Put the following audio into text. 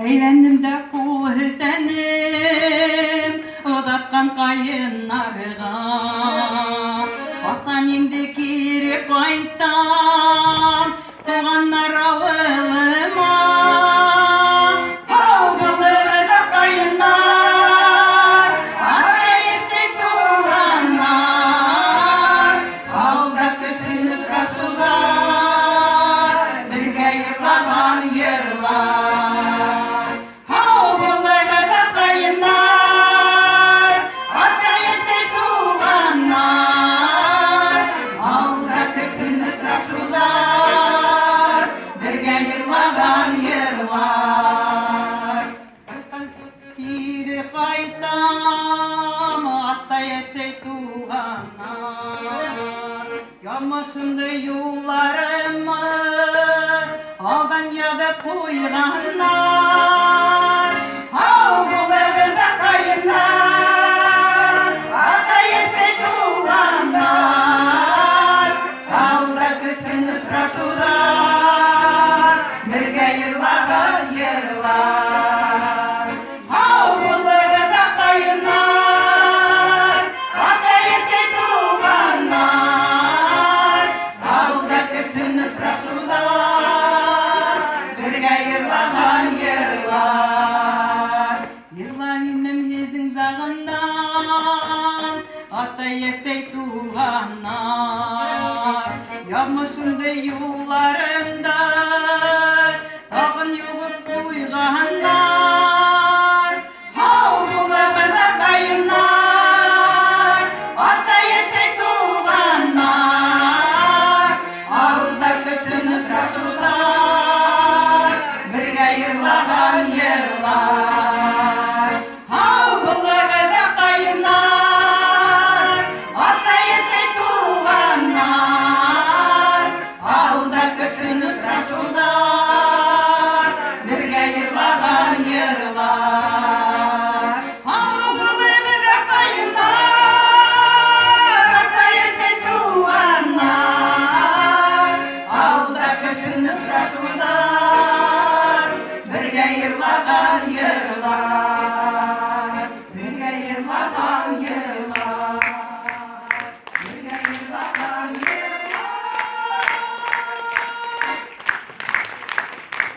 Әйләндім дә күлтәнем, ұдатқан қайын нарыға. Басан енді кері қайтам, туғаннар ауылыма. Ау бұлығы қайындар, ата есек туғандар, алда күтіні сұрашулар, бірге йырлаған йырлар. Ау бұлығы қайындар, ата есек туғандар, алда күтіні сұрашулар, бірге йырлаған йырлар. Кері қайтам, ата есек туғандар, ямашымды юларымы алдан ядып қойғандар. Ау бұлығы қайындар, ата есек туғандар, алда күтіні сұрашулар, бірге йырлаған йырлар. Ау бұлығы қайындар, ата есек туғандар, алда күтіні сұрашулар, бірге йырлаған йырлар. Йырлар инем едің зағынан, ата есек туғандар, ямышымды юларымда тағын юғып қойғандар. Ау бұлығы қайындар, ата есек туғандар, алда күтіні сұрашулар, бірге йырлаған йырлар. Ау бұлығы қайындар, ата есек туғандар, алда күтіні сұрашулар, бірге йырлаған йырлар. Ау бұлығы қайындар, ата есек туғандар, алда күтіні сұрашулар, бірге йырлаған йырлар.